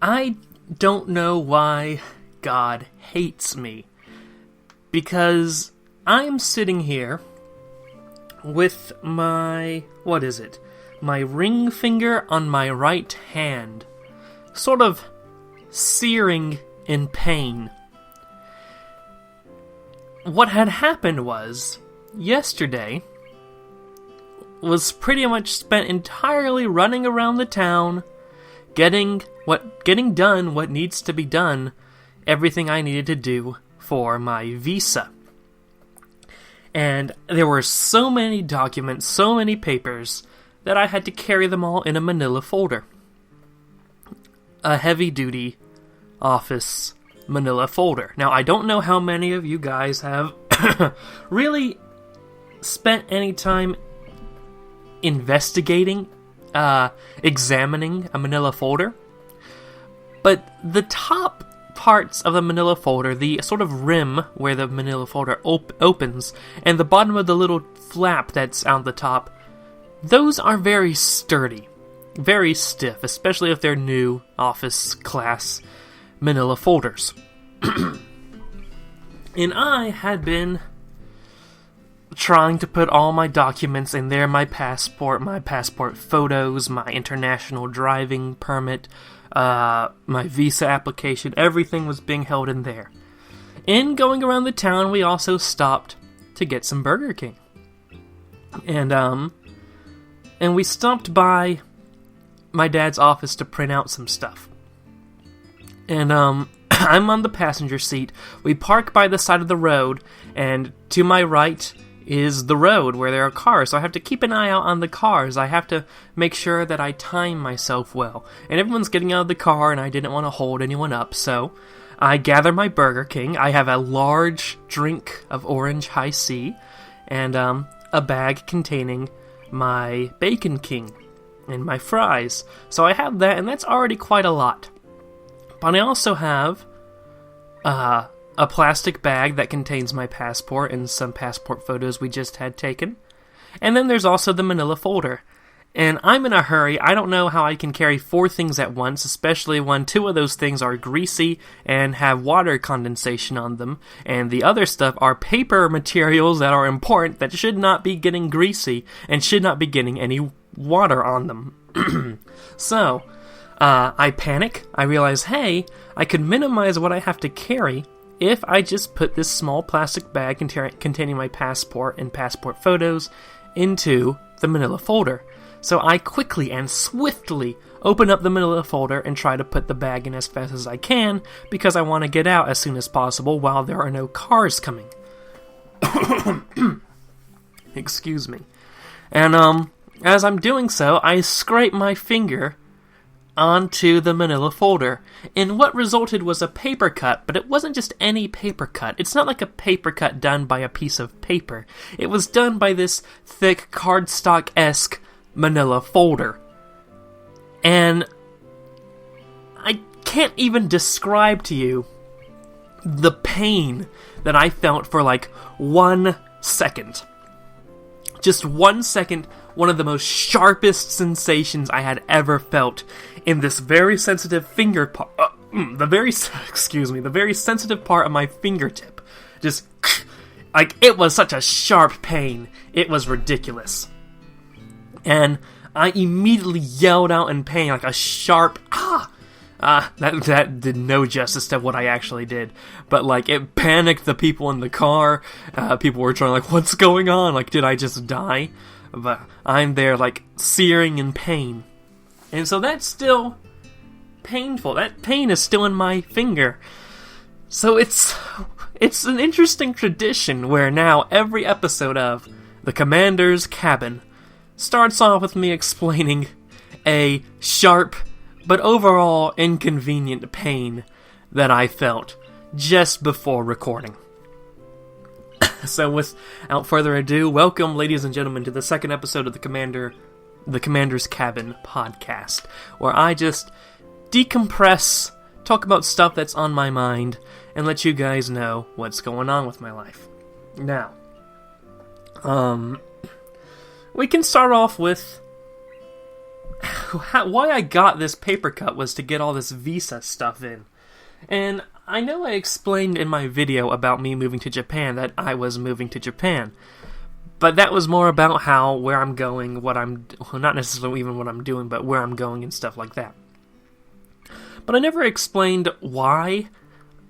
I don't know why God hates me. Because I'm sitting here with my, my ring finger on my right hand, sort of searing in pain. What had happened was, yesterday was pretty much spent entirely running around the town, getting done what needs to be done, everything I needed to do for my visa. And there were so many documents, so many papers, that I had to carry them all in a manila folder. A heavy-duty office manila folder. Now, I don't know how many of you guys have really spent any time investigating, examining a manila folder, but the top parts of the manila folder, the sort of rim where the manila folder opens, and the bottom of the little flap that's on the top, those are very sturdy, very stiff, especially if they're new office class manila folders. And I had been trying to put all my documents in there, my passport photos, my international driving permit, my visa application, everything was being held in there. In going around the town, we also stopped to get some Burger King. And we stopped by my dad's office to print out some stuff. And, I'm on the passenger seat. We park by the side of the road, and to my right is the road where there are cars, so I have to keep an eye out on the cars. I have to make sure that I time myself well. And everyone's getting out of the car, and I didn't want to hold anyone up, so I gather my Burger King. I have a large drink of orange high C, and a bag containing my Bacon King and my fries. So I have that, and that's already quite a lot. But I also have a plastic bag that contains my passport and some passport photos we just had taken. And then there's also the manila folder. And I'm in a hurry. I don't know how I can carry 4 things at once, especially when 2 of those things are greasy and have water condensation on them, and the other stuff are paper materials that are important that should not be getting greasy and should not be getting any water on them. So, I panic. I realize, hey, I could minimize what I have to carry if I just put this small plastic bag containing my passport and passport photos into the manila folder. So I quickly and swiftly open up the manila folder and try to put the bag in as fast as I can, because I want to get out as soon as possible while there are no cars coming. Excuse me. And as I'm doing so, I scrape my finger onto the manila folder, and what resulted was a paper cut, but it wasn't just any paper cut. It's not like a paper cut done by a piece of paper. It was done by this thick cardstock-esque manila folder. And I can't even describe to you the pain that I felt for like 1 second. Just 1 second, one of the most sharpest sensations I had ever felt in this very sensitive finger part, the very sensitive part of my fingertip. Just, like, it was such a sharp pain. It was ridiculous. And I immediately yelled out in pain, like a sharp, that did no justice to what I actually did. But, like, it panicked the people in the car. People were trying, like, what's going on? Like, did I just die? But I'm there, like, searing in pain. And so that's still painful. That pain is still in my finger. So it's an interesting tradition where now every episode of The Commander's Cabin starts off with me explaining a sharp but overall inconvenient pain that I felt just before recording. So without further ado, welcome, ladies and gentlemen, to the second episode of the Commander's Cabin podcast, where I just decompress, talk about stuff that's on my mind, and let you guys know what's going on with my life. Now, we can start off with why I got this papercut was to get all this visa stuff in. And I know I explained in my video about me moving to Japan that I was moving to Japan. But that was more about where I'm going, not necessarily even what I'm doing, but where I'm going and stuff like that. But I never explained why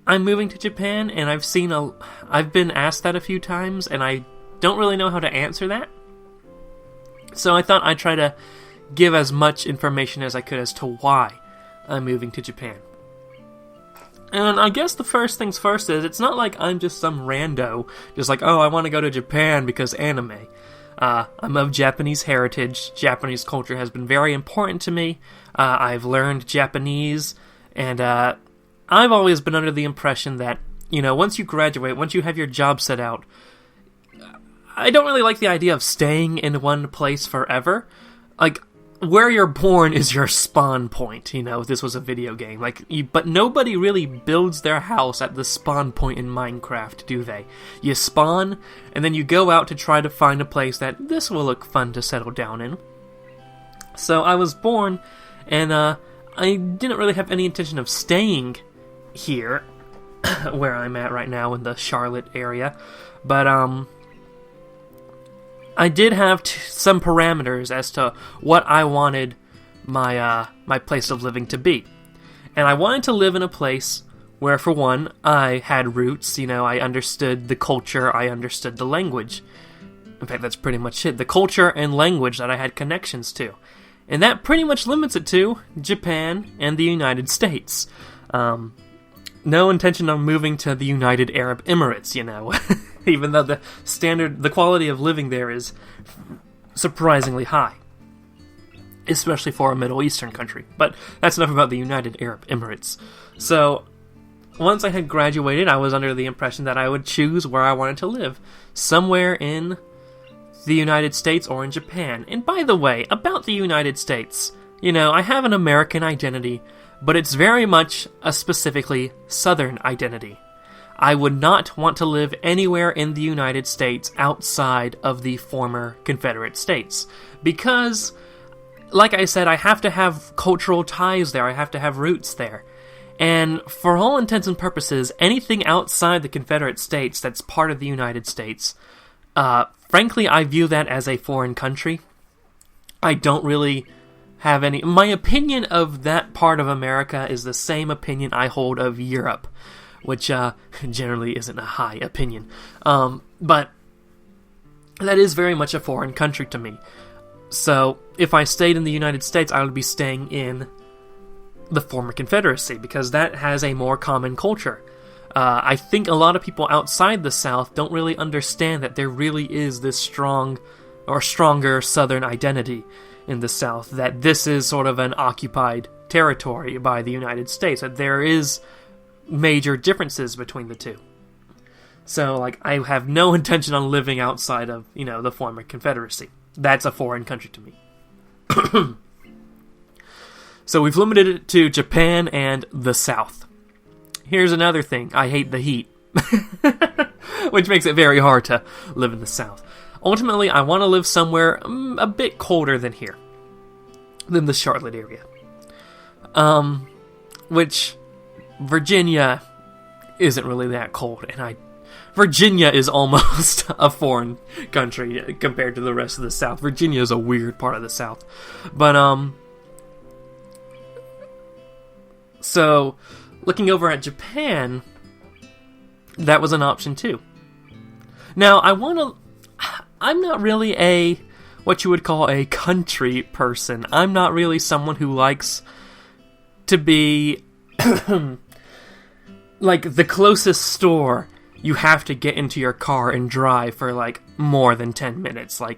I'm moving to Japan, and I've been asked that a few times, and I don't really know how to answer that. So I thought I'd try to give as much information as I could as to why I'm moving to Japan. And I guess the first things first is, it's not like I'm just some rando, just like, oh, I want to go to Japan because anime. I'm of Japanese heritage. Japanese culture has been very important to me. I've learned Japanese, and I've always been under the impression that, once you graduate, once you have your job set out, I don't really like the idea of staying in one place forever. Like, where you're born is your spawn point, if this was a video game. But nobody really builds their house at the spawn point in Minecraft, do they? You spawn, and then you go out to try to find a place that this will look fun to settle down in. So I was born, and I didn't really have any intention of staying here, where I'm at right now in the Charlotte area. But, I did have some parameters as to what I wanted my place of living to be. And I wanted to live in a place where, for one, I had roots, I understood the culture, I understood the language. In fact, that's pretty much it. The culture and language that I had connections to. And that pretty much limits it to Japan and the United States. No intention of moving to the United Arab Emirates, even though the quality of living there is surprisingly high, especially for a Middle Eastern country. But that's enough about the United Arab Emirates. So, once I had graduated, I was under the impression that I would choose where I wanted to live, somewhere in the United States or in Japan. And by the way, about the United States, I have an American identity, but it's very much a specifically Southern identity. I would not want to live anywhere in the United States outside of the former Confederate States. Because, like I said, I have to have cultural ties there, I have to have roots there. And for all intents and purposes, anything outside the Confederate States that's part of the United States, frankly, I view that as a foreign country. I don't really have any... My opinion of that part of America is the same opinion I hold of Europe, which generally isn't a high opinion. But that is very much a foreign country to me. So if I stayed in the United States, I would be staying in the former Confederacy, because that has a more common culture. I think a lot of people outside the South don't really understand that there really is this strong or stronger Southern identity in the South, that this is sort of an occupied territory by the United States, that there is major differences between the two. So, I have no intention on living outside of, the former Confederacy. That's a foreign country to me. So we've limited it to Japan and the South. Here's another thing. I hate the heat. Which makes it very hard to live in the South. Ultimately, I want to live somewhere a bit colder than here. Than the Charlotte area. Which... Virginia isn't really that cold, and Virginia is almost a foreign country compared to the rest of the South. Virginia is a weird part of the South. But, so, looking over at Japan, that was an option too. Now, I'm not really what you would call a country person. I'm not really someone who likes to be... the closest store, you have to get into your car and drive for, more than 10 minutes. I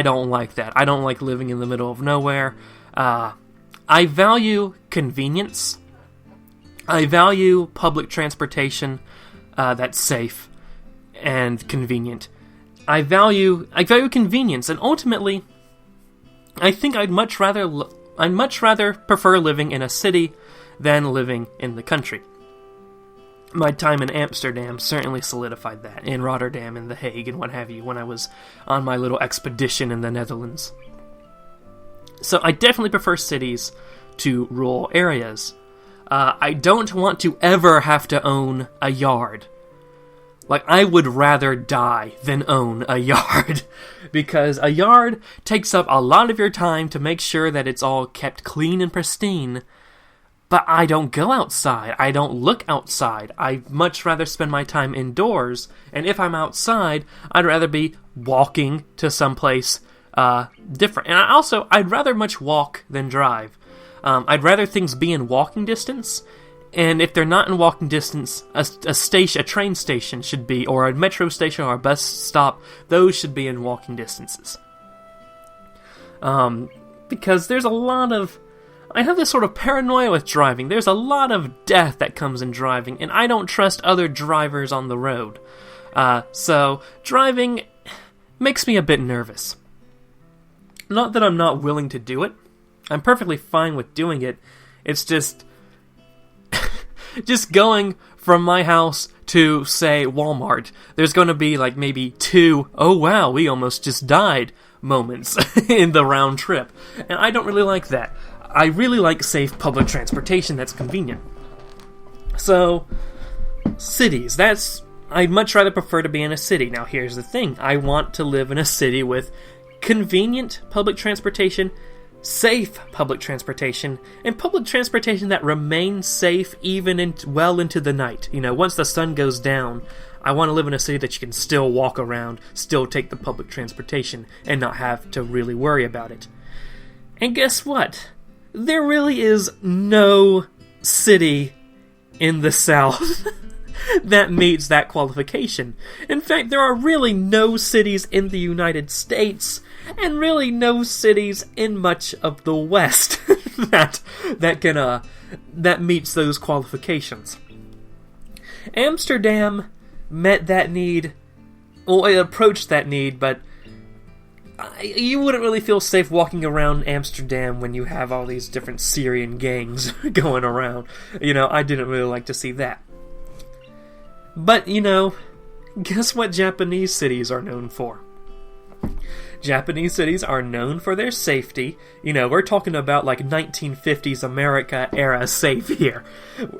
don't like that. I don't like living in the middle of nowhere. I value convenience. I value public transportation that's safe and convenient. I value convenience, and ultimately, I think I'd much rather prefer living in a city than living in the country. My time in Amsterdam certainly solidified that, in Rotterdam and The Hague and what have you, when I was on my little expedition in the Netherlands. So I definitely prefer cities to rural areas. I don't want to ever have to own a yard. Like, I would rather die than own a yard, because a yard takes up a lot of your time to make sure that it's all kept clean and pristine, but I don't go outside, I don't look outside, I'd much rather spend my time indoors, and if I'm outside, I'd rather be walking to someplace different. And I'd rather much walk than drive. I'd rather things be in walking distance, and if they're not in walking distance, a train station should be, or a metro station or a bus stop, those should be in walking distances. Because there's a lot of... I have this sort of paranoia with driving. There's a lot of death that comes in driving, and I don't trust other drivers on the road. So, driving makes me a bit nervous. Not that I'm not willing to do it. I'm perfectly fine with doing it. It's just going from my house to, say, Walmart. There's going to be like maybe 2, oh wow, we almost just died moments in the round trip. And I don't really like that. I really like safe public transportation that's convenient. So, cities, I'd much rather prefer to be in a city. Now here's the thing, I want to live in a city with convenient public transportation, safe public transportation, and public transportation that remains safe even well into the night. You know, once the sun goes down, I want to live in a city that you can still walk around, still take the public transportation, and not have to really worry about it. And guess what? There really is no city in the South that meets that qualification. In fact, there are really no cities in the United States, and really no cities in much of the West that meets those qualifications. Amsterdam met that need. Well, it approached that need, but you wouldn't really feel safe walking around Amsterdam when you have all these different Syrian gangs going around. You know, I didn't really like to see that. But, you know, guess what Japanese cities are known for? Japanese cities are known for their safety. You know, we're talking about like 1950s America era safe here.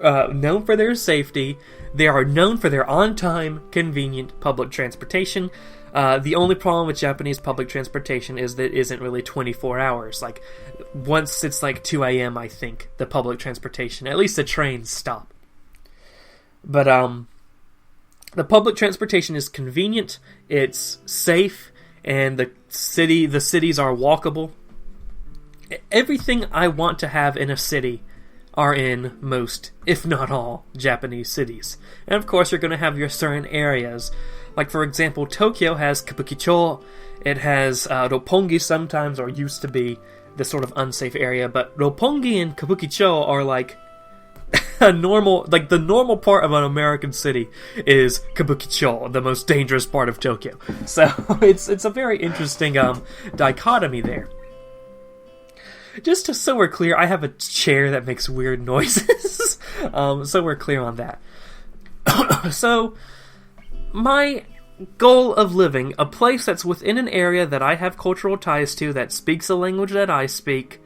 Known for their safety. They are known for their on-time, convenient public transportation. The only problem with Japanese public transportation is that it isn't really 24 hours. Like, once it's like 2 a.m., I think, the public transportation, at least the trains stop. But, the public transportation is convenient, it's safe, and the cities are walkable. Everything I want to have in a city are in most, if not all, Japanese cities. And of course, you're going to have your certain areas. Like, for example, Tokyo has Kabukicho, it has Roppongi sometimes, or used to be, the sort of unsafe area, but Roppongi and Kabukicho are like the normal part of an American city is Kabukicho, the most dangerous part of Tokyo. So it's a very interesting dichotomy there. Just so we're clear, I have a chair that makes weird noises. So we're clear on that. So, my goal of living, a place that's within an area that I have cultural ties to, that speaks a language that I speak,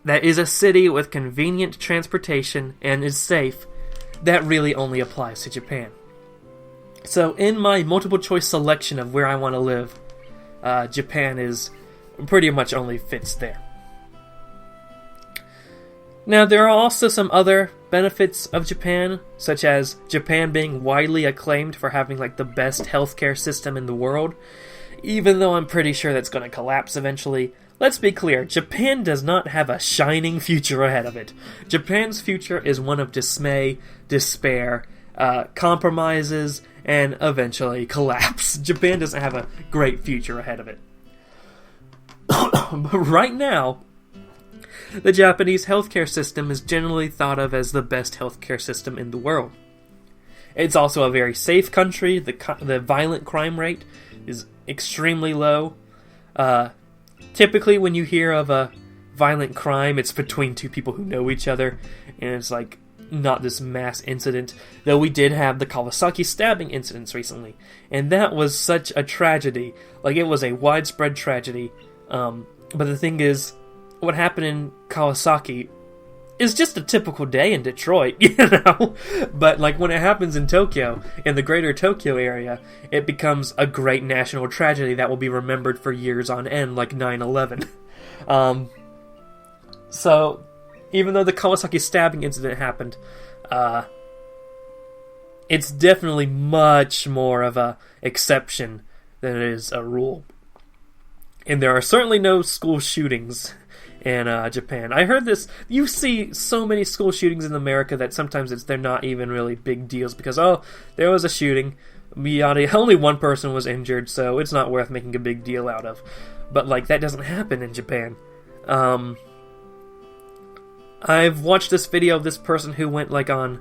that is a city with convenient transportation and is safe, that really only applies to Japan. So in my multiple choice selection of where I want to live, Japan is pretty much only fits there. Now, there are also some other benefits of Japan, such as Japan being widely acclaimed for having like the best healthcare system in the world, even though I'm pretty sure that's going to collapse eventually. Let's be clear, Japan does not have a shining future ahead of it. Japan's future is one of dismay, despair, compromises, and eventually collapse. Japan doesn't have a great future ahead of it. But right now, the Japanese healthcare system is generally thought of as the best healthcare system in the world. It's also a very safe country. The violent crime rate is extremely low. Typically, when you hear of a violent crime, it's between two people who know each other, and it's like not this mass incident. Though we did have the Kawasaki stabbing incidents recently, and that was such a tragedy. Like, it was a widespread tragedy. But the thing is, what happened in Kawasaki is just a typical day in Detroit, you know? But, like, when it happens in Tokyo, in the greater Tokyo area, it becomes a great national tragedy that will be remembered for years on end, like 9/11. So, even though the Kawasaki stabbing incident happened, it's definitely much more of a exception than it is a rule. And there are certainly no school shootings in Japan. I heard this. You see so many school shootings in America that sometimes they're not even really big deals because, oh, there was a shooting. Only one person was injured, so it's not worth making a big deal out of. But, like, that doesn't happen in Japan. I've watched this video of this person who went, like, on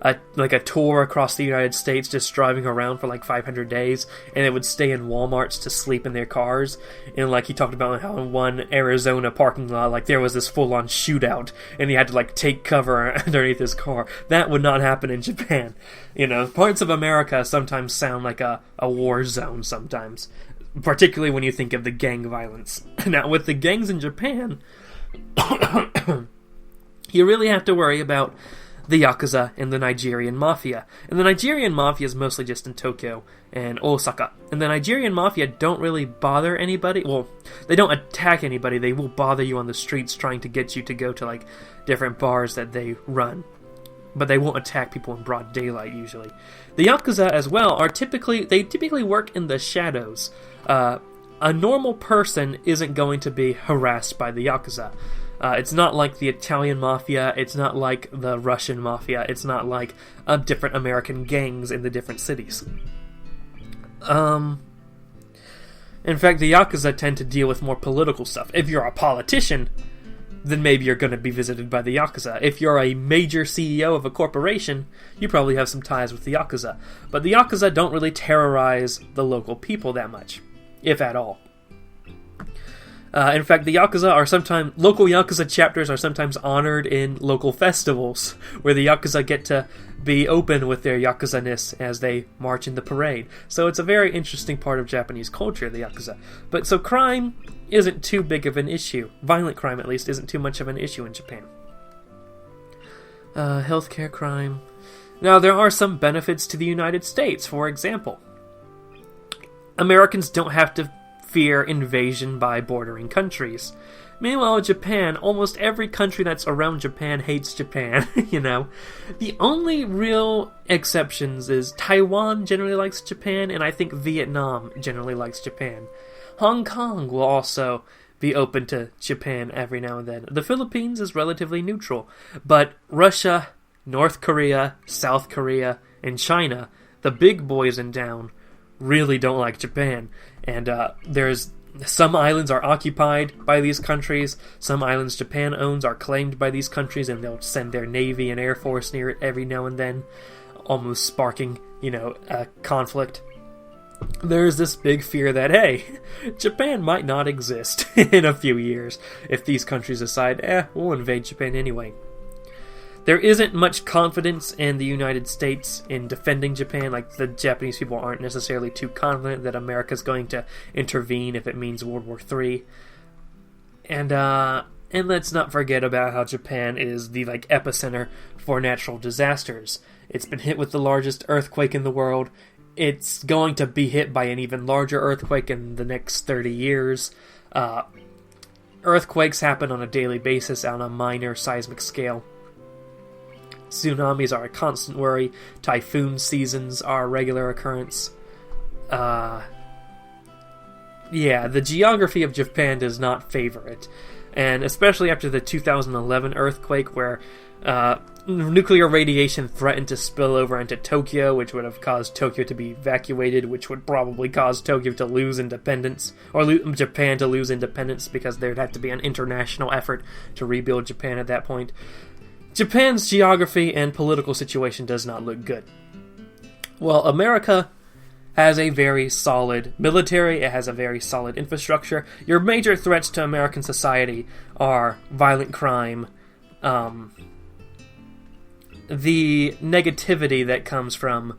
a tour across the United States, just driving around for like 500 days, and they would stay in Walmarts to sleep in their cars. And like he talked about how in one Arizona parking lot, like there was this full-on shootout, and he had to like take cover underneath his car. That would not happen in Japan. You know, parts of America sometimes sound like a war zone sometimes, particularly when you think of the gang violence. Now, with the gangs in Japan, you really have to worry about the Yakuza and the Nigerian Mafia. And the Nigerian Mafia is mostly just in Tokyo and Osaka. And the Nigerian Mafia don't really bother anybody. Well, they don't attack anybody. They will bother you on the streets trying to get you to go to, like, different bars that they run. But they won't attack people in broad daylight, usually. The Yakuza, as well, they typically work in the shadows. A normal person isn't going to be harassed by the Yakuza. It's not like the Italian Mafia, it's not like the Russian Mafia, it's not like different American gangs in the different cities. In fact, the Yakuza tend to deal with more political stuff. If you're a politician, then maybe you're going to be visited by the Yakuza. If you're a major CEO of a corporation, you probably have some ties with the Yakuza. But the Yakuza don't really terrorize the local people that much, if at all. In fact, the local Yakuza chapters are sometimes honored in local festivals, where the Yakuza get to be open with their Yakuza-ness as they march in the parade. So it's a very interesting part of Japanese culture, the Yakuza. But so crime isn't too big of an issue. Violent crime, at least, isn't too much of an issue in Japan. Healthcare crime. Now, there are some benefits to the United States. For example, Americans don't have to fear invasion by bordering countries. Meanwhile, in Japan, almost every country that's around Japan hates Japan, you know. The only real exceptions is Taiwan generally likes Japan, and I think Vietnam generally likes Japan. Hong Kong will also be open to Japan every now and then. The Philippines is relatively neutral, but Russia, North Korea, South Korea, and China, the big boys in town, really don't like Japan. And there's some islands are occupied by these countries, some islands Japan owns are claimed by these countries, and they'll send their Navy and Air Force near it every now and then, almost sparking, a conflict. There's this big fear that, hey, Japan might not exist in a few years if these countries decide, we'll invade Japan anyway. There isn't much confidence in the United States in defending Japan. Like, the Japanese people aren't necessarily too confident that America's going to intervene if it means World War III. And let's not forget about how Japan is the, epicenter for natural disasters. It's been hit with the largest earthquake in the world. It's going to be hit by an even larger earthquake in the next 30 years. Earthquakes happen on a daily basis on a minor seismic scale. Tsunamis are a constant worry. Typhoon seasons are a regular occurrence. The geography of Japan does not favor it. And especially after the 2011 earthquake, where nuclear radiation threatened to spill over into Tokyo, which would have caused Tokyo to be evacuated, which would probably cause Tokyo to lose independence, or Japan to lose independence, because there'd have to be an international effort to rebuild Japan at that point. Japan's geography and political situation does not look good. Well, America has a very solid military, it has a very solid infrastructure. Your major threats to American society are violent crime, the negativity that comes from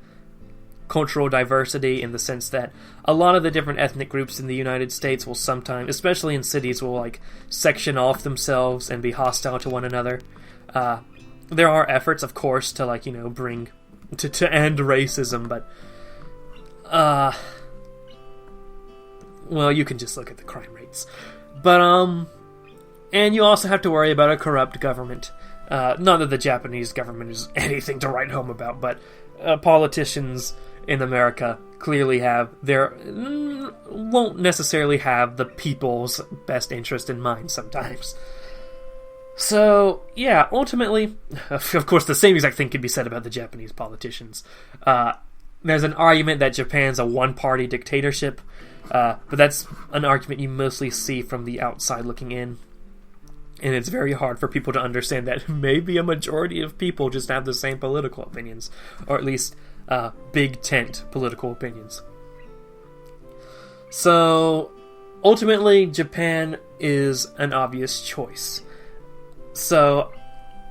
cultural diversity in the sense that a lot of the different ethnic groups in the United States will sometimes, especially in cities, will like section off themselves and be hostile to one another. There are efforts, of course, to like, bring to end racism, but well, you can just look at the crime rates. But and you also have to worry about a corrupt government. Not that the Japanese government is anything to write home about, but politicians in America clearly won't necessarily have the people's best interest in mind sometimes. So, yeah, ultimately, of course, the same exact thing could be said about the Japanese politicians. There's an argument that Japan's a one-party dictatorship, but that's an argument you mostly see from the outside looking in. And it's very hard for people to understand that maybe a majority of people just have the same political opinions, or at least big tent political opinions. So, ultimately, Japan is an obvious choice. So,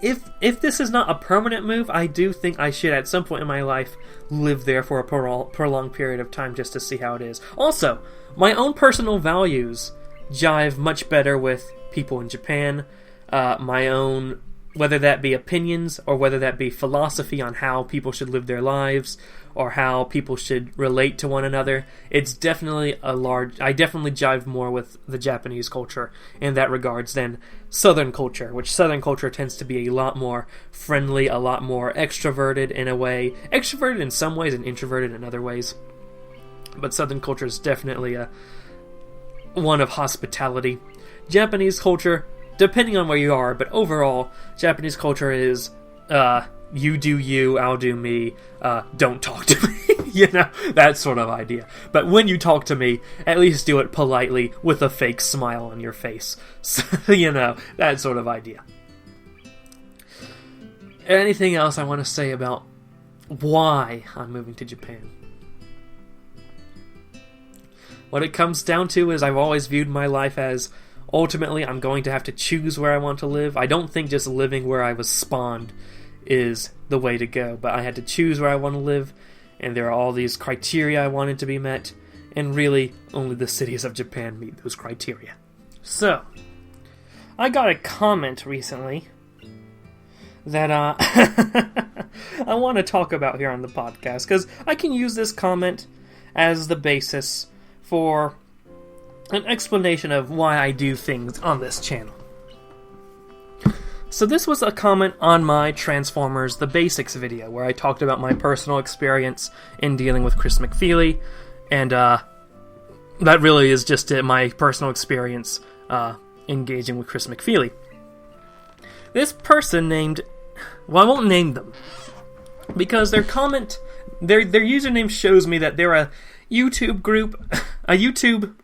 if this is not a permanent move, I do think I should, at some point in my life, live there for a prolonged period of time just to see how it is. Also, my own personal values jive much better with people in Japan. My own, whether that be opinions or whether that be philosophy on how people should live their lives or how people should relate to one another, it's definitely I definitely jive more with the Japanese culture in that regards than Southern culture, which Southern culture tends to be a lot more friendly, a lot more extroverted in a way. Extroverted in some ways and introverted in other ways. But Southern culture is definitely one of hospitality. Japanese culture, depending on where you are, but overall, Japanese culture is, you do you, I'll do me, don't talk to me, that sort of idea. But when you talk to me, at least do it politely with a fake smile on your face. So, that sort of idea. Anything else I want to say about why I'm moving to Japan? What it comes down to is I've always viewed my life as, ultimately, I'm going to have to choose where I want to live. I don't think just living where I was spawned is the way to go, but I had to choose where I want to live, and there are all these criteria I wanted to be met, and really, only the cities of Japan meet those criteria. So, I got a comment recently that I want to talk about here on the podcast, because I can use this comment as the basis for an explanation of why I do things on this channel. So this was a comment on my Transformers The Basics video, where I talked about my personal experience in dealing with Chris McFeely, and that really is just it, my personal experience engaging with Chris McFeely. This person I won't name them, because their comment, their username shows me that they're a YouTube group, a YouTube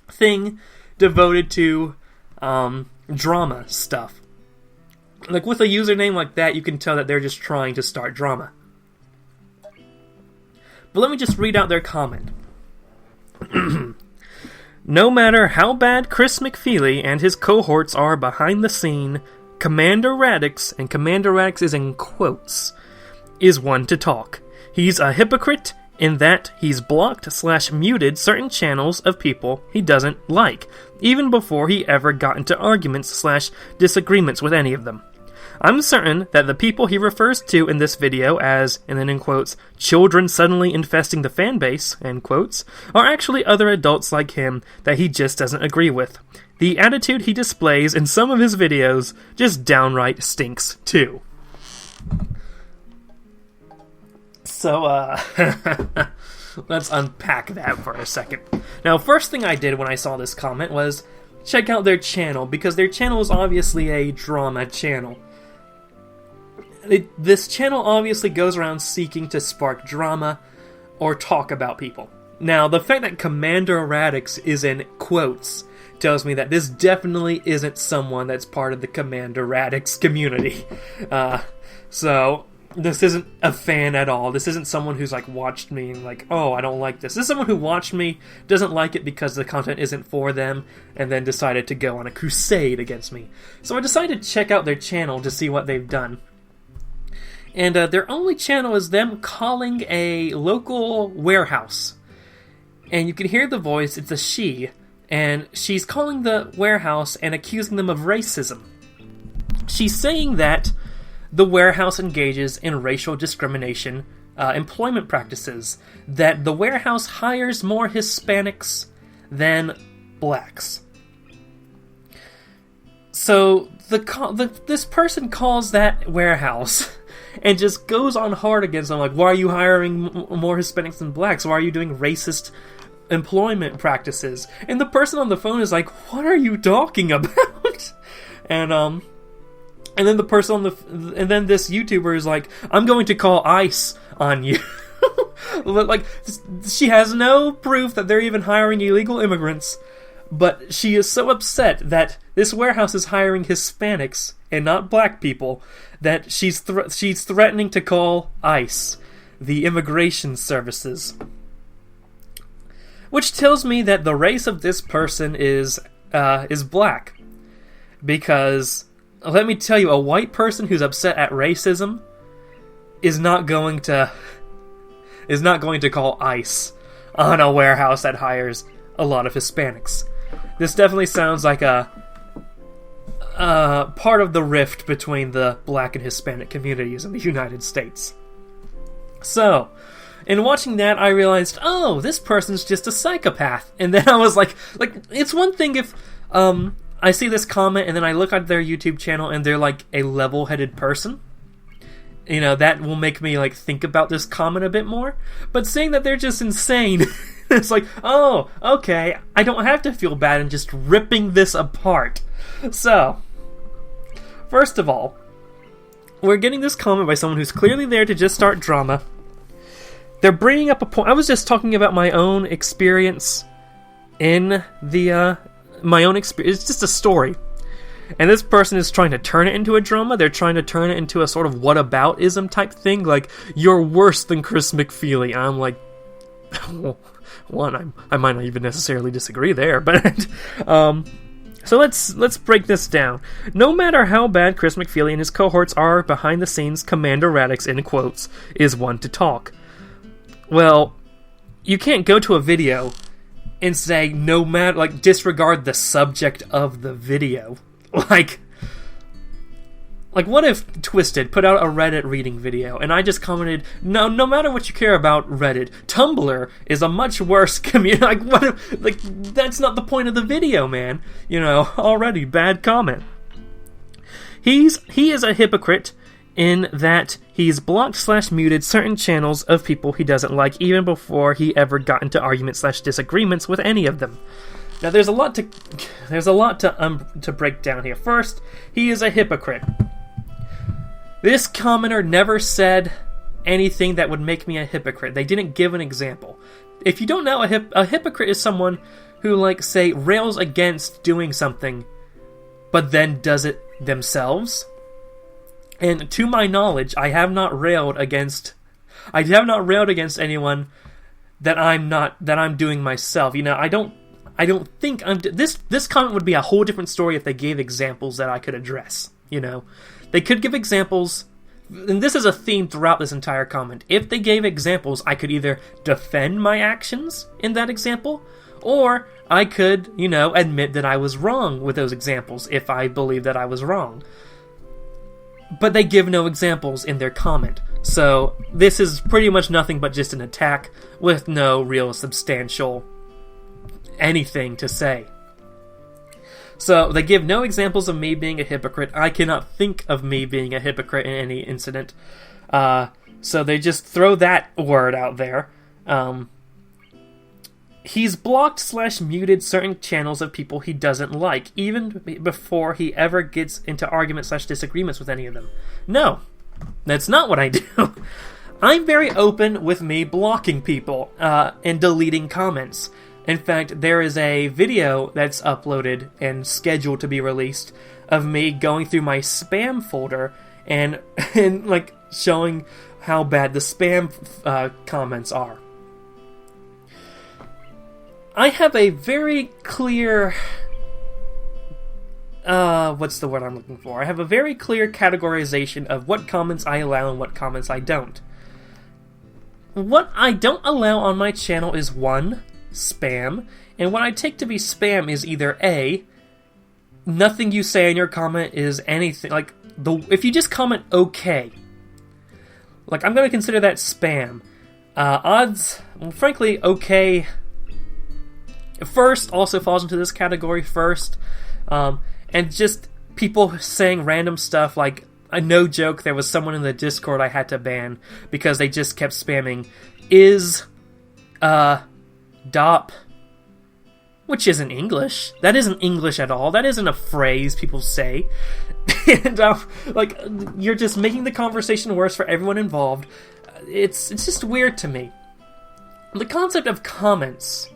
thing devoted to drama stuff. Like, with a username like that, you can tell that they're just trying to start drama. But let me just read out their comment. No matter how bad Chris McFeely and his cohorts are behind the scene, Commander Radix, and Commander Radix is in quotes, is one to talk. He's a hypocrite in that he's blocked/muted certain channels of people he doesn't like, even before he ever got into arguments/disagreements with any of them. I'm certain that the people he refers to in this video as, and then in quotes, children suddenly infesting the fanbase, end quotes, are actually other adults like him that he just doesn't agree with. The attitude he displays in some of his videos just downright stinks, too. So, let's unpack that for a second. Now, first thing I did when I saw this comment was check out their channel, because their channel is obviously a drama channel. This channel obviously goes around seeking to spark drama or talk about people. Now, the fact that Commander Radix is in quotes tells me that this definitely isn't someone that's part of the Commander Radix community. So, this isn't a fan at all. This isn't someone who's watched me and oh, I don't like this. This is someone who watched me, doesn't like it because the content isn't for them, and then decided to go on a crusade against me. So I decided to check out their channel to see what they've done. And their only channel is them calling a local warehouse. And you can hear the voice, it's a she, and she's calling the warehouse and accusing them of racism. She's saying that the warehouse engages in racial discrimination employment practices, that the warehouse hires more Hispanics than blacks. So this person calls that warehouse and just goes on hard against them, like, why are you hiring more Hispanics than blacks? Why are you doing racist employment practices? And the person on the phone is like, what are you talking about? And then the person and then this YouTuber is like, I'm going to call ICE on you. Like, she has no proof that they're even hiring illegal immigrants, but she is so upset that this warehouse is hiring Hispanics and not black people that she's threatening to call ICE, the immigration services. Which tells me that the race of this person is black, because let me tell you, a white person who's upset at racism is not going to call ICE on a warehouse that hires a lot of Hispanics. This definitely sounds like a part of the rift between the black and Hispanic communities in the United States. So, in watching that, I realized, oh, this person's just a psychopath. And then I was like, it's one thing if I see this comment and then I look at their YouTube channel and they're like a level-headed person. You know, that will make me like think about this comment a bit more. But saying that they're just insane, it's like, oh, okay, I don't have to feel bad and just ripping this apart. So, first of all, we're getting this comment by someone who's clearly there to just start drama. They're bringing up a point. I was just talking about my own experience in my own experience. It's just a story. And this person is trying to turn it into a drama. They're trying to turn it into a sort of whataboutism type thing. Like, you're worse than Chris McFeely. I'm like, one, I might not even necessarily disagree there. But, so let's break this down. No matter how bad Chris McFeely and his cohorts are behind the scenes, Commander Radix, in quotes, is one to talk. Well, you can't go to a video and say, no matter, like, disregard the subject of the video. Like, what if Twisted put out a Reddit reading video, and I just commented, no matter what you care about Reddit, Tumblr is a much worse community. Like, what if, like, that's not the point of the video, man. You know, already, bad comment. He is a hypocrite in that he's blocked/muted certain channels of people he doesn't like, even before he ever got into arguments/disagreements with any of them. Now, there's a lot to break down here. First, he is a hypocrite. This commenter never said anything that would make me a hypocrite. They didn't give an example. If you don't know, a hypocrite is someone who, like, say, rails against doing something, but then does it themselves. And to my knowledge, I have not railed against anyone that I'm doing myself. You know, I don't think this comment would be a whole different story if they gave examples that I could address. You know, they could give examples, and this is a theme throughout this entire comment. If they gave examples, I could either defend my actions in that example, or I could, you know, admit that I was wrong with those examples if I believe that I was wrong. But they give no examples in their comment. So this is pretty much nothing but just an attack with no real substantial anything to say. So they give no examples of me being a hypocrite. I cannot think of me being a hypocrite in any incident. So they just throw that word out there. He's blocked/muted certain channels of people he doesn't like, even before he ever gets into arguments/disagreements with any of them. No, that's not what I do. I'm very open with me blocking people and deleting comments. In fact, there is a video that's uploaded and scheduled to be released of me going through my spam folder and like showing how bad the spam comments are. I have a very clear what's the word I'm looking for? I have a very clear categorization of what comments I allow and what comments I don't. What I don't allow on my channel is 1, spam, and what I take to be spam is either A, nothing you say in your comment is anything, like, if you just comment okay, like, I'm going to consider that spam. Frankly, okay, first also falls into this category first, and just people saying random stuff, like, no joke, there was someone in the Discord I had to ban because they just kept spamming, dop, which isn't English. That isn't English at all. That isn't a phrase people say. And, like, you're just making the conversation worse for everyone involved. It's just weird to me. The concept of comments.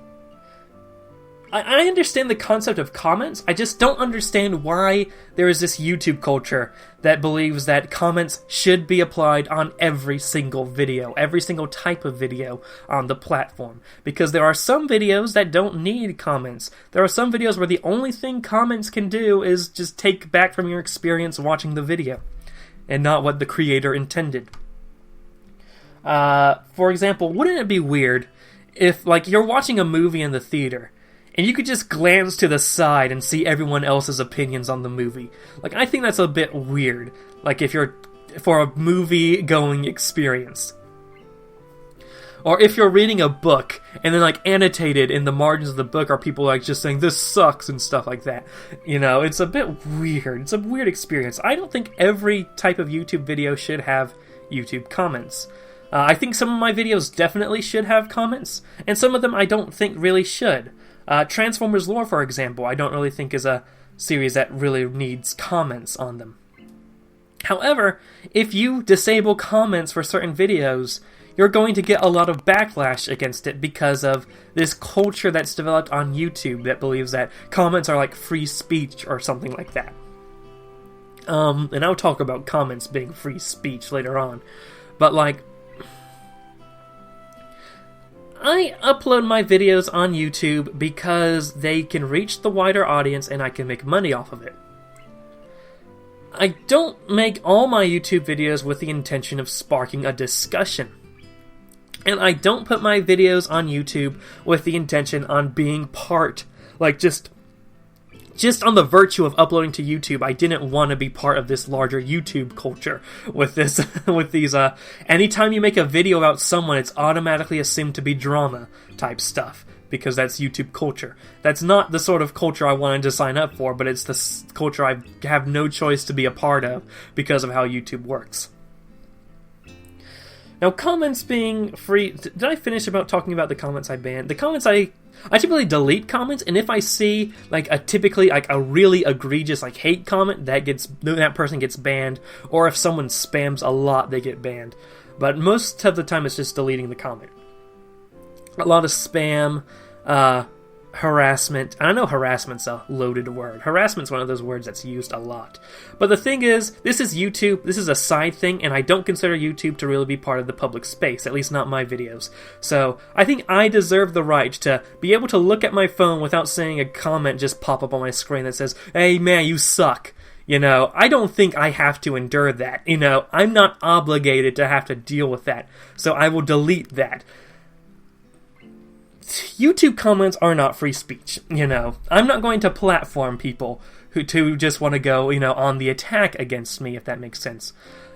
I understand the concept of comments, I just don't understand why there is this YouTube culture that believes that comments should be applied on every single video, every single type of video on the platform. Because there are some videos that don't need comments. There are some videos where the only thing comments can do is just take back from your experience watching the video, and not what the creator intended. For example, wouldn't it be weird if, like, you're watching a movie in the theater, and you could just glance to the side and see everyone else's opinions on the movie? Like, I think that's a bit weird, like, if you're for a movie-going experience. Or if you're reading a book, and then, like, annotated in the margins of the book are people, like, just saying, this sucks, and stuff like that. You know, it's a bit weird. It's a weird experience. I don't think every type of YouTube video should have YouTube comments. I think some of my videos definitely should have comments, and some of them I don't think really should. Transformers Lore, for example, I don't really think is a series that really needs comments on them. However, if you disable comments for certain videos, you're going to get a lot of backlash against it because of this culture that's developed on YouTube that believes that comments are like free speech or something like that. And I'll talk about comments being free speech later on. But, like, I upload my videos on YouTube because they can reach the wider audience and I can make money off of it. I don't make all my YouTube videos with the intention of sparking a discussion. And I don't put my videos on YouTube with the intention on being part, like, just on the virtue of uploading to YouTube. I didn't want to be part of this larger YouTube culture with this, with these, anytime you make a video about someone, it's automatically assumed to be drama type stuff, because that's YouTube culture. That's not the sort of culture I wanted to sign up for, but it's the culture I have no choice to be a part of because of how YouTube works. Now, comments being free... Did I finish about talking about the comments I banned? The comments I typically delete comments, and if I see, like, a really egregious, like, hate comment, that person gets banned, or if someone spams a lot, they get banned. But most of the time, it's just deleting the comment. A lot of spam, harassment. I know harassment's a loaded word. Harassment's one of those words that's used a lot. But the thing is, this is YouTube, this is a side thing, and I don't consider YouTube to really be part of the public space, at least not my videos. So, I think I deserve the right to be able to look at my phone without seeing a comment just pop up on my screen that says, hey man, you suck. You know, I don't think I have to endure that. You know, I'm not obligated to have to deal with that. So I will delete that. YouTube comments are not free speech, you know. I'm not going to platform people who just want to go, you know, on the attack against me, if that makes sense.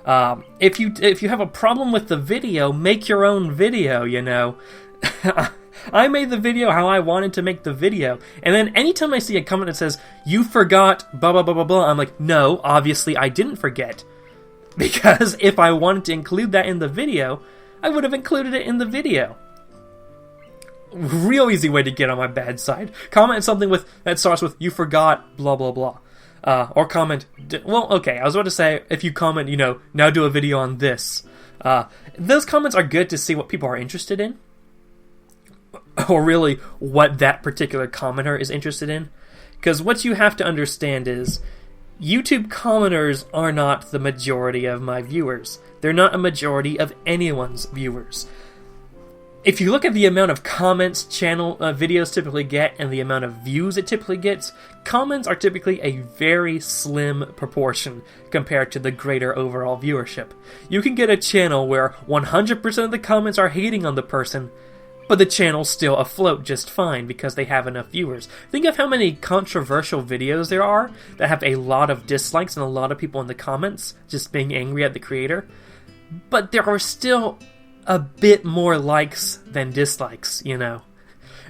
If you have a problem with the video, make your own video, you know. I made the video how I wanted to make the video, and then anytime I see a comment that says, you forgot blah blah blah blah blah, I'm like, no, obviously I didn't forget. Because if I wanted to include that in the video, I would have included it in the video. Real easy way to get on my bad side. Comment something that starts with, you forgot, blah, blah, blah. Or comment, well, okay, I was about to say, if you comment, you know, now do a video on this. Those comments are good to see what people are interested in. Or really, what that particular commenter is interested in. Because what you have to understand is, YouTube commenters are not the majority of my viewers. They're not a majority of anyone's viewers. if you look at the amount of comments videos typically get and the amount of views it typically gets, comments are typically a very slim proportion compared to the greater overall viewership. You can get a channel where 100% of the comments are hating on the person, but the channel's still afloat just fine because they have enough viewers. Think of how many controversial videos there are that have a lot of dislikes and a lot of people in the comments just being angry at the creator, but there are still a bit more likes than dislikes, you know.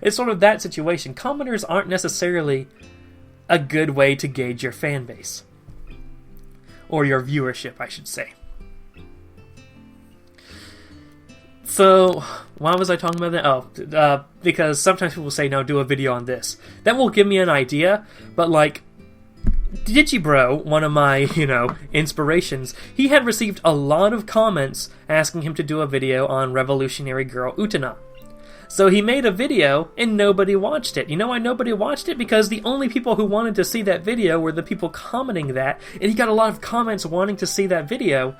It's sort of that situation. Commenters aren't necessarily a good way to gauge your fan base. Or your viewership, I should say. So, why was I talking about that? Oh, because sometimes people say, no, do a video on this. That will give me an idea, but like, Digibro, one of my, inspirations, he had received a lot of comments asking him to do a video on revolutionary girl Utena. So he made a video, and nobody watched it. You know why nobody watched it? Because the only people who wanted to see that video were the people commenting that, and he got a lot of comments wanting to see that video,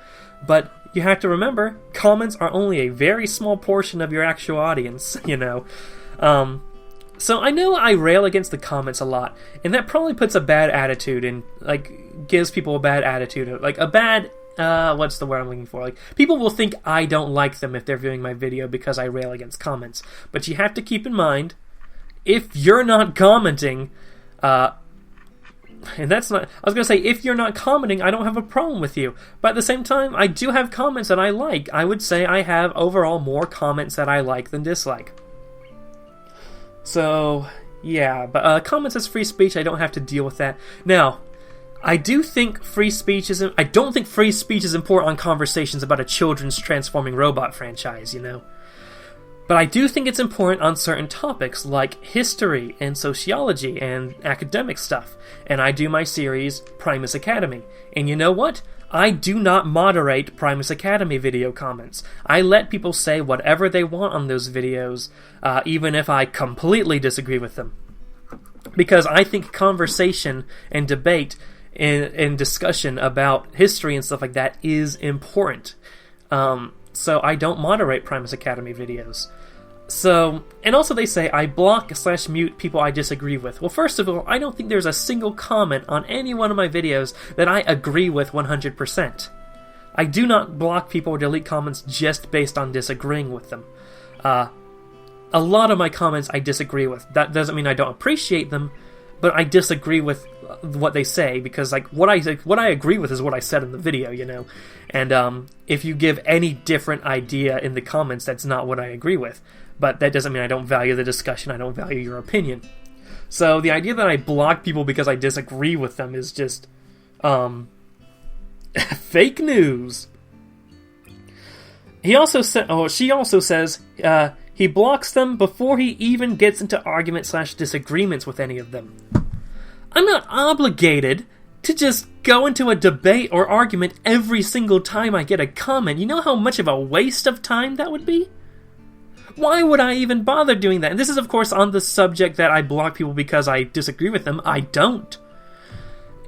but you have to remember, comments are only a very small portion of your actual audience, So I know I rail against the comments a lot, and that probably puts a bad attitude and, gives people a bad attitude. What's the word I'm looking for? People will think I don't like them if they're viewing my video because I rail against comments. But you have to keep in mind, if you're not commenting, and that's not, I was going to say, if you're not commenting, I don't have a problem with you. But at the same time, I do have comments that I like. I would say I have overall more comments that I like than dislike. So, yeah, but comments as free speech, I don't have to deal with that. Now, I don't think free speech is important on conversations about a children's transforming robot franchise, But I do think it's important on certain topics like history and sociology and academic stuff. And I do my series, Primus Academy. And you know what? I do not moderate Primus Academy video comments. I let people say whatever they want on those videos, even if I completely disagree with them. Because I think conversation and debate and discussion about history and stuff like that is important. So I don't moderate Primus Academy videos. So, and also they say I block/mute people I disagree with. Well, first of all, I don't think there's a single comment on any one of my videos that I agree with 100%. I do not block people or delete comments just based on disagreeing with them. A lot of my comments I disagree with. That doesn't mean I don't appreciate them, but I disagree with what they say, because what I agree with is what I said in the video, And if you give any different idea in the comments, that's not what I agree with. But that doesn't mean I don't value the discussion, I don't value your opinion. So the idea that I block people because I disagree with them is just fake news. She also says he blocks them before he even gets into argument/disagreements with any of them. I'm not obligated to just go into a debate or argument every single time I get a comment. You know how much of a waste of time that would be? Why would I even bother doing that? And this is, of course, on the subject that I block people because I disagree with them. I don't.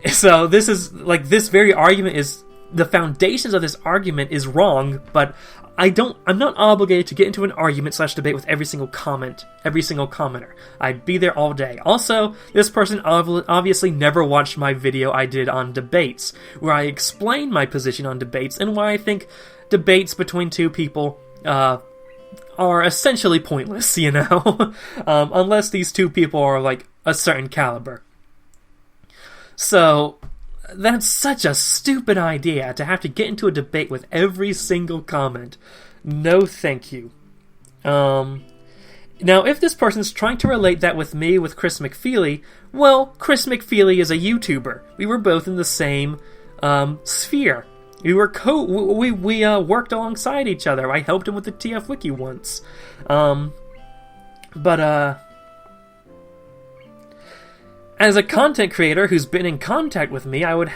So this is, this very argument is, the foundations of this argument is wrong, but I'm not obligated to get into an argument/debate with every single commenter. I'd be there all day. Also, this person obviously never watched my video I did on debates, where I explained my position on debates and why I think debates between two people are essentially pointless, unless these two people are a certain caliber. So that's such a stupid idea, to have to get into a debate with every single comment. No thank you. Now, if this person's trying to relate that with me with Chris McFeely, well, Chris McFeely is a YouTuber. We were both in the same sphere. We were we worked alongside each other. I helped him with the TF Wiki once. As a content creator who's been in contact with me, I would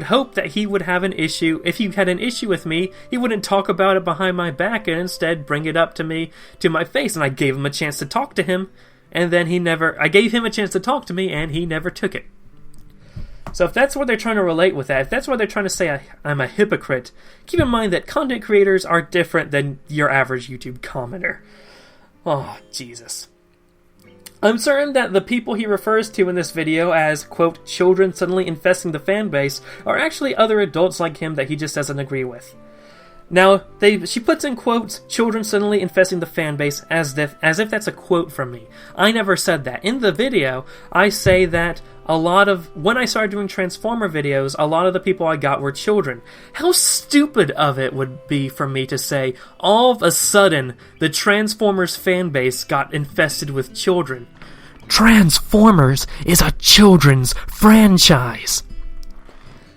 hope that he would have an issue. If he had an issue with me, he wouldn't talk about it behind my back and instead bring it up to me, to my face. And I gave him a chance to talk to him, and then I gave him a chance to talk to me, and he never took it. So if that's what they're trying to relate with that, if that's what they're trying to say I'm a hypocrite, keep in mind that content creators are different than your average YouTube commenter. Oh, Jesus. I'm certain that the people he refers to in this video as, quote, children suddenly infesting the fanbase are actually other adults like him that he just doesn't agree with. Now, she puts in quotes, children suddenly infesting the fanbase, as if that's a quote from me. I never said that. In the video, I say that when I started doing Transformer videos, a lot of the people I got were children. How stupid of it would be for me to say, all of a sudden, the Transformers fanbase got infested with children. Transformers is a children's franchise.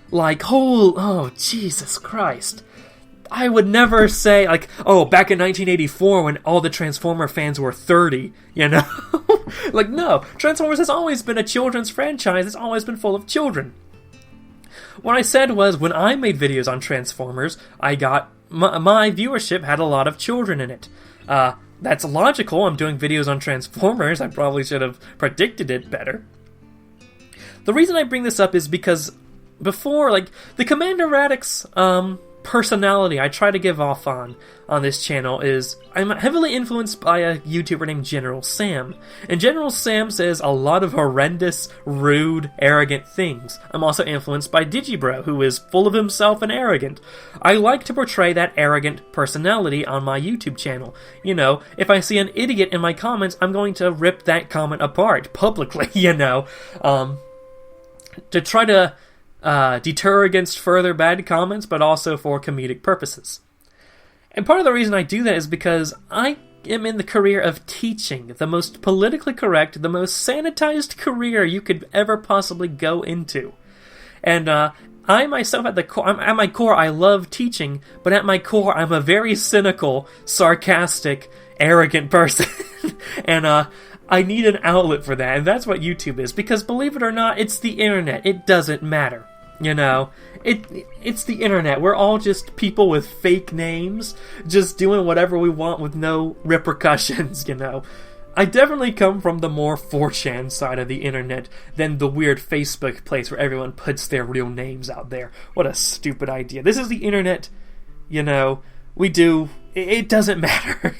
Like, oh, Jesus Christ. I would never say, like, oh, back in 1984 when all the Transformer fans were 30, you know? Like, no, Transformers has always been a children's franchise. It's always been full of children. What I said was, when I made videos on Transformers, I got, my viewership had a lot of children in it. That's logical. I'm doing videos on Transformers. I probably should have predicted it better. The reason I bring this up is because before, like, the Commander Radix, personality I try to give off on this channel is I'm heavily influenced by a YouTuber named General Sam. And General Sam says a lot of horrendous, rude, arrogant things. I'm also influenced by Digibro, who is full of himself and arrogant. I like to portray that arrogant personality on my YouTube channel. You know, if I see an idiot in my comments, I'm going to rip that comment apart publicly, you know, to try to deter against further bad comments, but also for comedic purposes. And part of the reason I do that is because I am in the career of teaching, the most politically correct, the most sanitized career you could ever possibly go into. And I myself, at my core, I love teaching, but at my core, I'm a very cynical, sarcastic, arrogant person. And I need an outlet for that, and that's what YouTube is, because believe it or not, it's the internet. It doesn't matter. You know, it's the internet. We're all just people with fake names, just doing whatever we want with no repercussions, you know. I definitely come from the more 4chan side of the internet than the weird Facebook place where everyone puts their real names out there. What a stupid idea. This is the internet, you know, it doesn't matter.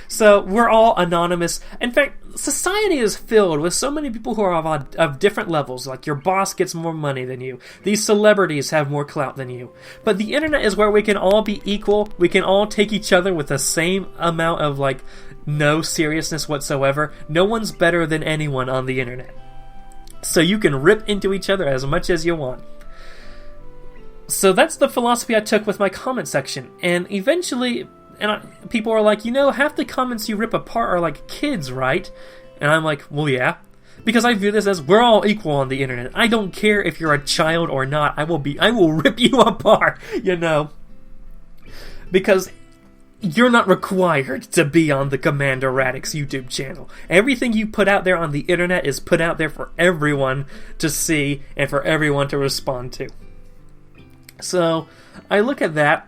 So, we're all anonymous. In fact, society is filled with so many people who are of different levels. Like, your boss gets more money than you. These celebrities have more clout than you. But the internet is where we can all be equal. We can all take each other with the same amount of, like, no seriousness whatsoever. No one's better than anyone on the internet. So you can rip into each other as much as you want. So that's the philosophy I took with my comment section. And eventually... people are like, you know, half the comments you rip apart are like kids, right? And I'm like, well, yeah. Because I view this as we're all equal on the internet. I don't care if you're a child or not. I will rip you apart, you know. Because you're not required to be on the Commander Radix YouTube channel. Everything you put out there on the internet is put out there for everyone to see and for everyone to respond to. So, I look at that.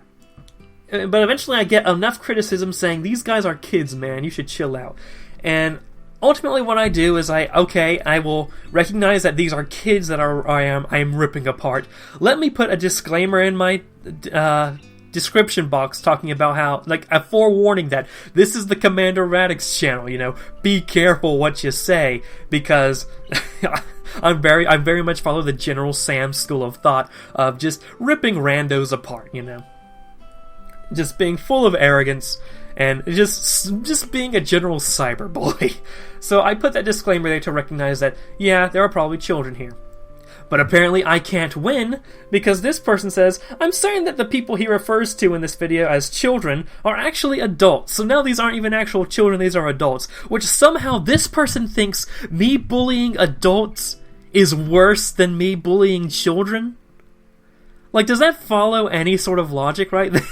But eventually I get enough criticism saying, these guys are kids, man, you should chill out. And ultimately what I do is I will recognize that these are kids that I am ripping apart. Let me put a disclaimer in my description box talking about how, like, a forewarning that this is the Commander Radix channel, you know, be careful what you say, because I very much follow the General Sam school of thought of just ripping randos apart, you know. Just being full of arrogance and just being a general cyberbully. So I put that disclaimer there to recognize that, yeah, there are probably children here. But apparently I can't win, because this person says, I'm certain that the people he refers to in this video as children are actually adults. So now these aren't even actual children, these are adults. Which somehow this person thinks me bullying adults is worse than me bullying children? Like, does that follow any sort of logic right there?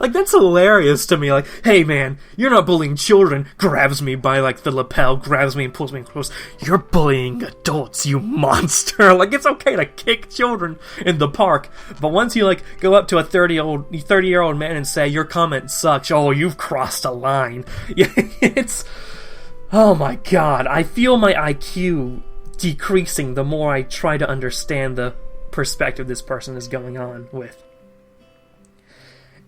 Like, that's hilarious to me. Like, hey man, you're not bullying children. Grabs me by, like, the lapel, grabs me and pulls me close. You're bullying adults, you monster. Like, it's okay to kick children in the park, but once you, like, go up to a 30-year-old man and say, your comment sucks, oh, you've crossed a line. Yeah, it's... Oh my god, I feel my IQ decreasing the more I try to understand the perspective this person is going on with.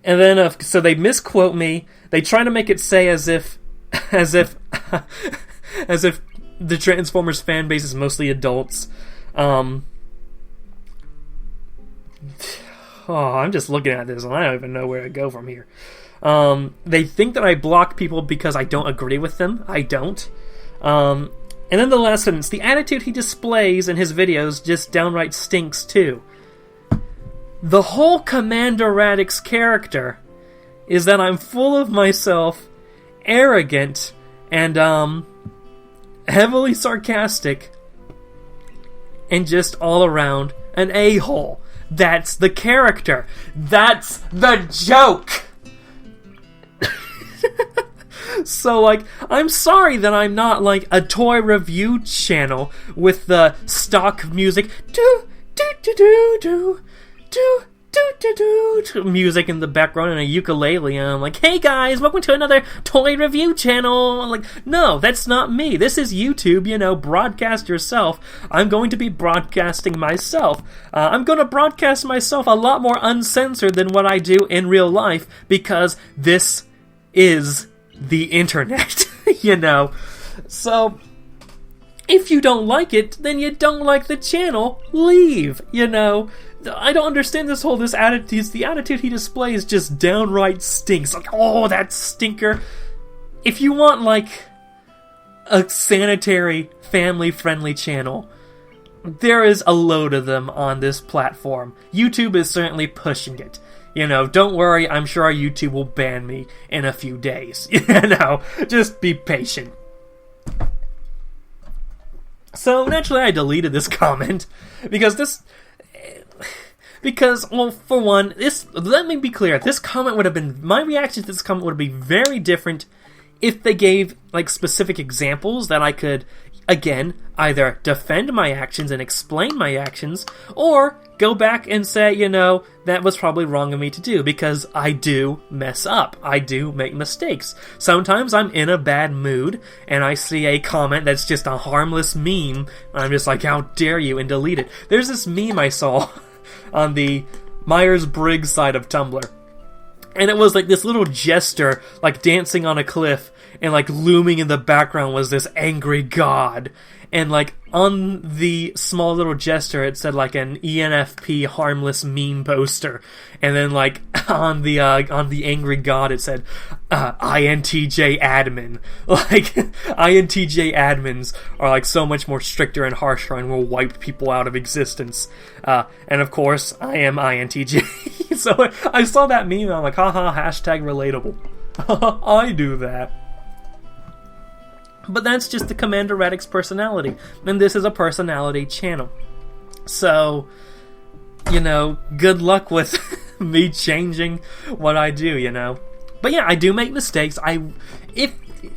And then, so they misquote me. They try to make it say as if as if as if the Transformers fan base is mostly adults. I'm just looking at this and I don't even know where to go from here. They think that I block people because I don't agree with them. I don't. And then the last sentence, the attitude he displays in his videos just downright stinks too. The whole Commander Radix character is that I'm full of myself, arrogant, and heavily sarcastic, and just all around an a-hole. That's the character. That's the joke! So, like, I'm sorry that I'm not, like, a toy review channel with the stock music, music in the background and a ukulele, and I'm like, hey guys, welcome to another toy review channel. I'm like, no, that's not me. This is YouTube, broadcast yourself. I'm going to be broadcasting myself. I'm going to broadcast myself a lot more uncensored than what I do in real life, because this is the internet, So, if you don't like it, then you don't like the channel, leave, I don't understand this attitude. The attitude he displays just downright stinks. Like, oh, that stinker. If you want, like, a sanitary, family-friendly channel, there is a load of them on this platform. YouTube is certainly pushing it. Don't worry, I'm sure our YouTube will ban me in a few days. Just be patient. So, naturally, I deleted this comment, because, well, for one, let me be clear, my reaction to this comment would be very different if they gave, like, specific examples that I could, again, either defend my actions and explain my actions, or go back and say, that was probably wrong of me to do, because I do mess up. I do make mistakes. Sometimes I'm in a bad mood, and I see a comment that's just a harmless meme, and I'm just like, how dare you, and delete it. There's this meme I saw on the Myers-Briggs side of Tumblr, and it was like this little jester, like, dancing on a cliff, and, like, looming in the background was this angry god. And, like, on the small little jester, it said, like, an ENFP harmless meme poster. And then, like, on the angry god, it said, INTJ admin. Like, INTJ admins are, like, so much more stricter and harsher and will wipe people out of existence. And, of course, I am INTJ. So, I saw that meme, and I'm like, haha, hashtag relatable. I do that. But that's just the Commander Radix personality. And this is a personality channel. So, good luck with me changing what I do, But yeah, I do make mistakes. If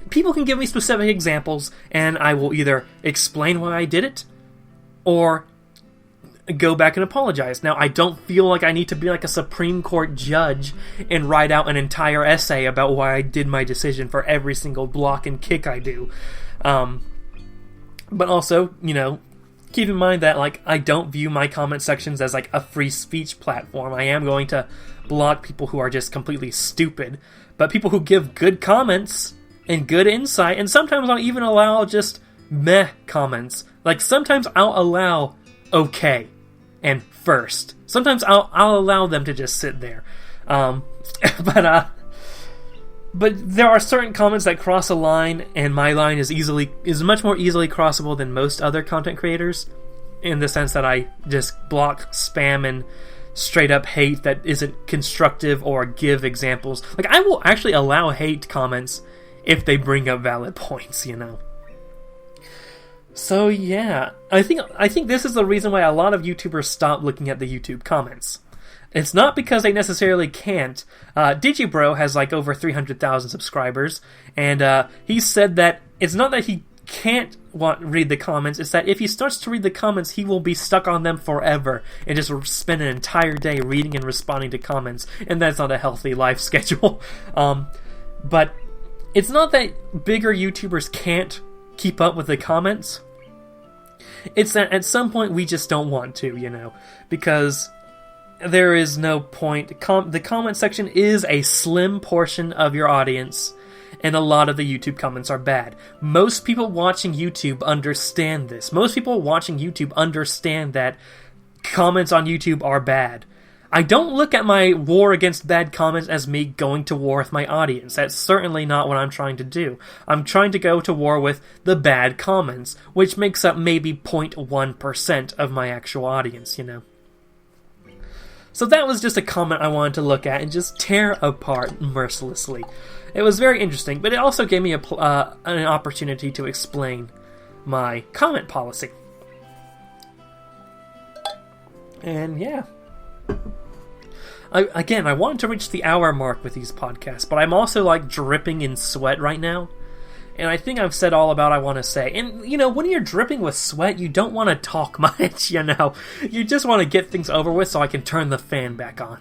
people can give me specific examples, and I will either explain why I did it, or go back and apologize. Now, I don't feel like I need to be like a Supreme Court judge and write out an entire essay about why I did my decision for every single block and kick I do. But also, keep in mind that, like, I don't view my comment sections as, like, a free speech platform. I am going to block people who are just completely stupid. But people who give good comments and good insight, and sometimes I'll even allow just meh comments. Like, sometimes I'll allow okay and first. Sometimes I'll allow them to just sit there. But there are certain comments that cross a line, and my line is much more easily crossable than most other content creators, in the sense that I just block spam and straight up hate that isn't constructive or give examples. Like, I will actually allow hate comments if they bring up valid points, So yeah, I think this is the reason why a lot of YouTubers stop looking at the YouTube comments. It's not because they necessarily can't. Digibro has like over 300,000 subscribers, and he said that it's not that he can't read the comments, it's that if he starts to read the comments, he will be stuck on them forever and just spend an entire day reading and responding to comments, and that's not a healthy life schedule. But it's not that bigger YouTubers can't keep up with the comments. It's that at some point we just don't want to, because there is no point. The comment section is a slim portion of your audience, and a lot of the YouTube comments are bad. Most people watching YouTube understand this. Most people watching YouTube understand that comments on YouTube are bad. I don't look at my war against bad comments as me going to war with my audience. That's certainly not what I'm trying to do. I'm trying to go to war with the bad comments, which makes up maybe 0.1% of my actual audience, you know. So that was just a comment I wanted to look at and just tear apart mercilessly. It was very interesting, but it also gave me an opportunity to explain my comment policy. And yeah. I wanted to reach the hour mark with these podcasts, but I'm also like dripping in sweat right now. And I think I've said all about I want to say. And, you know, when you're dripping with sweat, you don't want to talk much, you know. You just want to get things over with so I can turn the fan back on.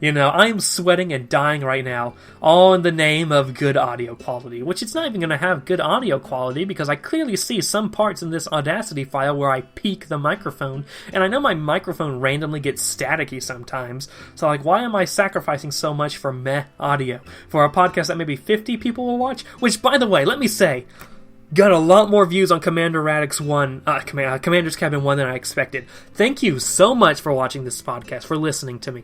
You know, I'm sweating and dying right now, all in the name of good audio quality, which it's not even going to have good audio quality because I clearly see some parts in this Audacity file where I peak the microphone, and I know my microphone randomly gets staticky sometimes, so like, why am I sacrificing so much for meh audio? For a podcast that maybe 50 people will watch? Which, by the way, let me say, got a lot more views on Commander Radix 1, Commander's Cabin 1 than I expected. Thank you so much for watching this podcast, for listening to me.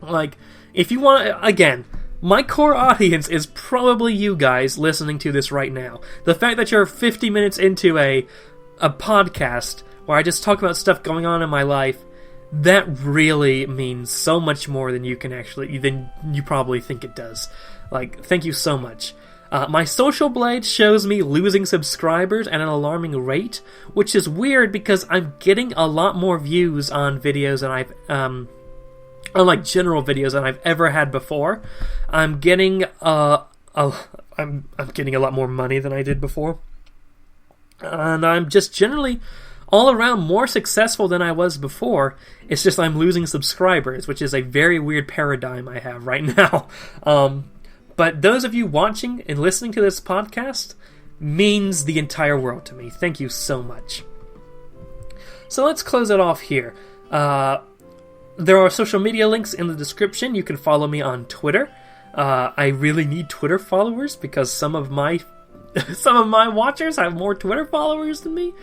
Like, if you want, again, my core audience is probably you guys listening to this right now. The fact that you're 50 minutes into a podcast where I just talk about stuff going on in my life, that really means so much more than you probably think it does. Like, thank you so much. My social blade shows me losing subscribers at an alarming rate, which is weird because I'm getting a lot more views on videos than unlike general videos than I've ever had before. I'm getting I'm getting a lot more money than I did before. And I'm just generally all around more successful than I was before. It's just I'm losing subscribers, which is a very weird paradigm I have right now. But those of you watching and listening to this podcast means the entire world to me. Thank you so much. So let's close it off here. There are social media links in the description. You can follow me on Twitter. I really need Twitter followers because some of my watchers have more Twitter followers than me.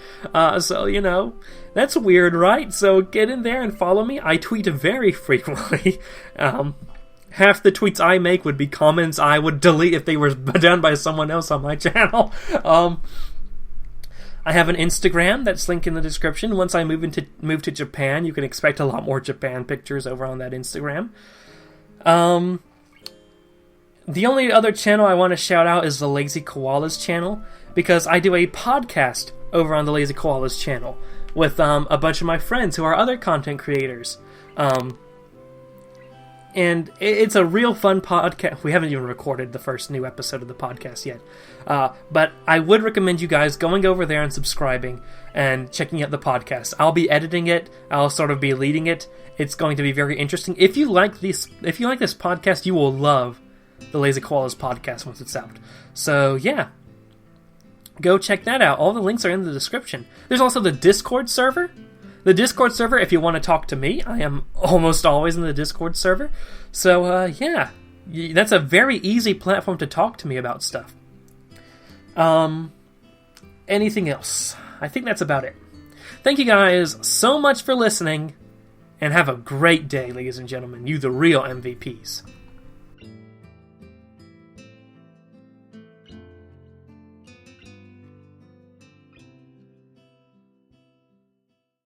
So, you know, that's weird, right? So get in there and follow me. I tweet very frequently. Half the tweets I make would be comments I would delete if they were done by someone else on my channel. I have an Instagram that's linked in the description. Once I move to Japan, you can expect a lot more Japan pictures over on that Instagram. The only other channel I want to shout out is the Lazy Koalas channel, because I do a podcast over on the Lazy Koalas channel with a bunch of my friends who are other content creators. And it's a real fun podcast. We haven't even recorded the first new episode of the podcast yet. But I would recommend you guys going over there and subscribing and checking out the podcast. I'll be editing it. I'll sort of be leading it. It's going to be very interesting. If you like this podcast, you will love the Lazy Koalas podcast once it's out. So, yeah. Go check that out. All the links are in the description. There's also the Discord server. The Discord server, if you want to talk to me, I am almost always in the Discord server. So, yeah, that's a very easy platform to talk to me about stuff. Anything else? I think that's about it. Thank you guys so much for listening, and have a great day, ladies and gentlemen. You the real MVPs.